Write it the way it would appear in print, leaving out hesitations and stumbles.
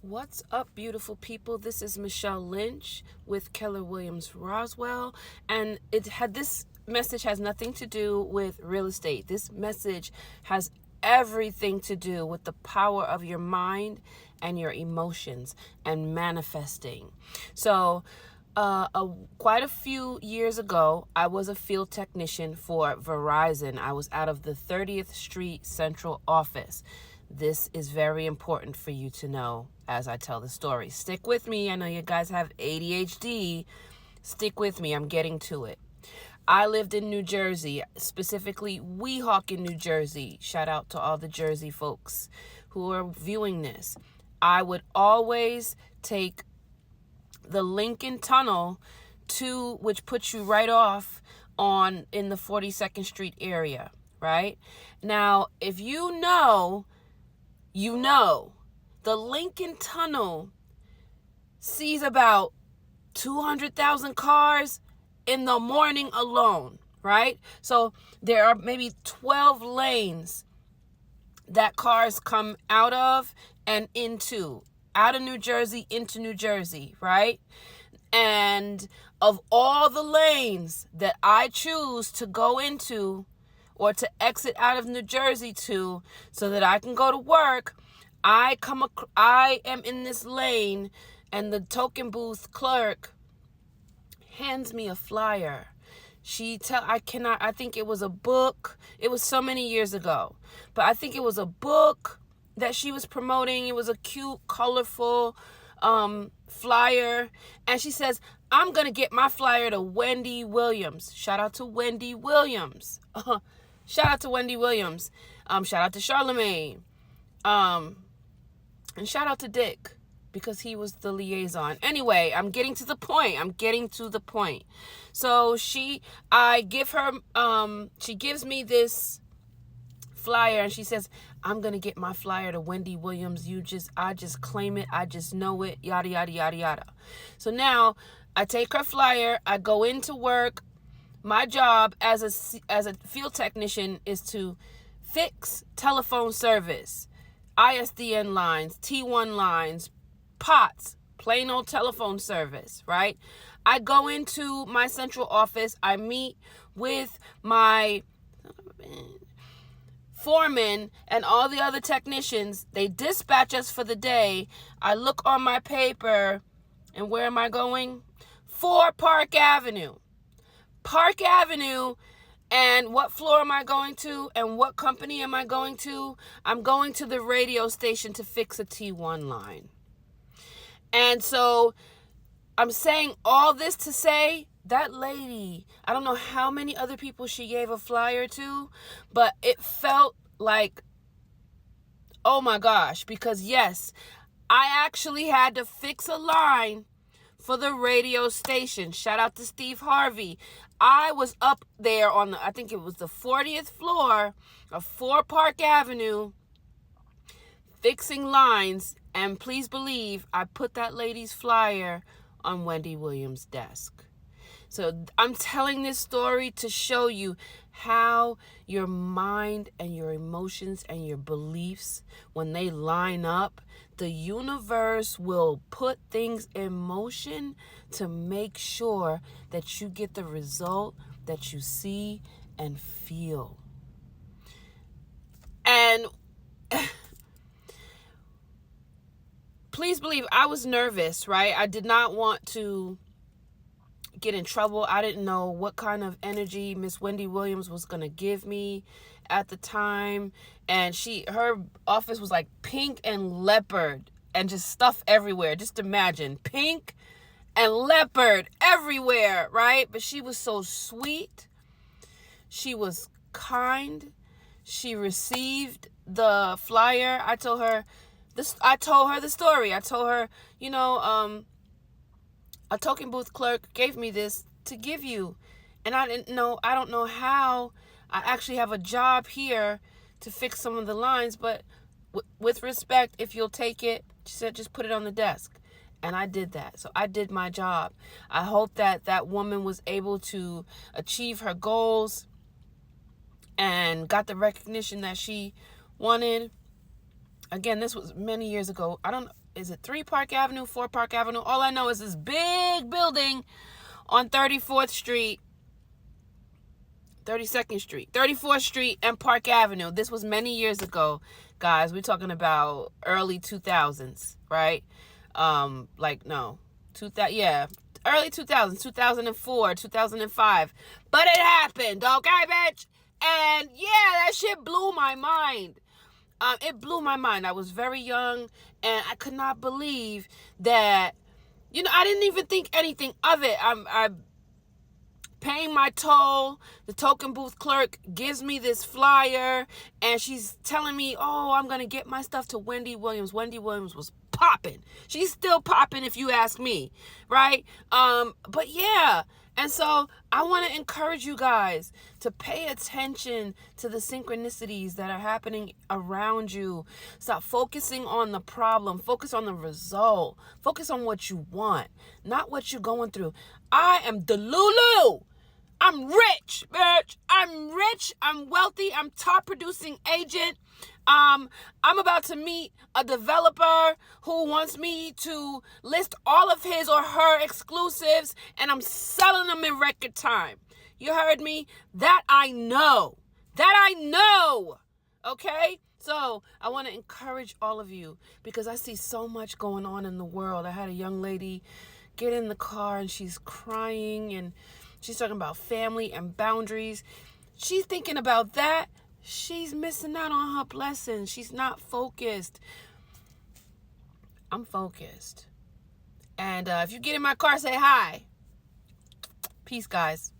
What's up, beautiful people? This is Michelle Lynch with Keller Williams Roswell, and this message has nothing to do with real estate. This message has everything to do with the power of your mind and your emotions and manifesting. So, quite a few years ago, I was a field technician for Verizon. I was out of the 30th Street Central office. This is very important for you to know as I tell the story. Stick with me. I know you guys have ADHD. Stick with me. I'm getting to it. I lived in New Jersey, specifically Weehawken, New Jersey. Shout out to all the Jersey folks who are viewing this. I would always take the Lincoln Tunnel which puts you right off in the 42nd Street area, right? Now, if you know, the Lincoln Tunnel sees about 200,000 cars in the morning alone, right? So there are maybe 12 lanes that cars come out of New Jersey into New Jersey, right? And of all the lanes that I choose to go into or to exit out of New Jersey to so that I can go to work, I am in this lane, and the token booth clerk hands me a flyer. I think it was a book. It was so many years ago, but I think it was a book that she was promoting. It was a cute, colorful flyer, and she says, "I'm gonna get my flyer to Wendy Williams." Shout out to Wendy Williams. Shout out to Wendy Williams. Shout out to Charlemagne. And shout out to Dick, because he was the liaison. Anyway, I'm getting to the point. So she gives me this flyer, and she says, "I'm going to get my flyer to Wendy Williams. I just claim it. I just know it, yada, yada, yada, yada." So now I take her flyer. I go into work. My job as a field technician is to fix telephone service, ISDN lines, T1 lines, POTS, plain old telephone service, right? I go into my central office. I meet with my foreman and all the other technicians. They dispatch us for the day. I look on my paper, and where am I going? 4 Park Avenue. Park Avenue. And what floor am I going to? And what company am I going to? I'm going to the radio station to fix a T1 line. And so I'm saying all this to say, that lady, I don't know how many other people she gave a flyer to, but it felt like, oh my gosh, because yes, I actually had to fix a line for the radio station. Shout out to Steve Harvey. I was up there I think it was the 40th floor of 4 Park Avenue fixing lines, and please believe I put that lady's flyer on Wendy Williams' desk. So I'm telling this story to show you how your mind and your emotions and your beliefs, when they line up, the universe will put things in motion to make sure that you get the result that you see and feel. And please believe I was nervous, right? I did not want to get in trouble. I didn't know what kind of energy Miss Wendy Williams was going to give me at the time. And her office was like pink and leopard and just stuff everywhere. Just imagine pink and leopard everywhere, right? But she was so sweet. She was kind. She received the flyer. I told her the story. I told her, a token booth clerk gave me this to give you. And I don't know how. I actually have a job here to fix some of the lines, but with respect, if you'll take it, she said, just put it on the desk. And I did that. So I did my job. I hope that woman was able to achieve her goals and got the recognition that she wanted. Again, this was many years ago. I don't, is it 3 Park Avenue, 4 Park Avenue? All I know is this big building on 34th Street, 32nd Street, 34th Street and Park Avenue. This was many years ago, guys. We're talking about early 2000s, right? Early 2000s, 2004, 2005. But it happened, okay, bitch? And yeah, that shit blew my mind. It blew my mind. I was very young, and I could not believe that, I didn't even think anything of it. I'm paying my toll. The token booth clerk gives me this flyer, and she's telling me, oh, I'm going to get my stuff to Wendy Williams. Wendy Williams was popping. She's still popping if you ask me, right? But yeah. And so I want to encourage you guys to pay attention to the synchronicities that are happening around you. Stop focusing on the problem. Focus on the result. Focus on what you want, not what you're going through. I am Delulu. I'm rich, bitch. I'm rich. I'm wealthy. I'm top producing agent. I'm about to meet a developer who wants me to list all of his or her exclusives, and I'm selling them in record time. You heard me? That I know. Okay? So I want to encourage all of you because I see so much going on in the world. I had a young lady get in the car and she's crying and she's talking about family and boundaries. She's thinking about that. She's missing out on her blessings. She's not focused. I'm focused. And if you get in my car, say hi. Peace, guys.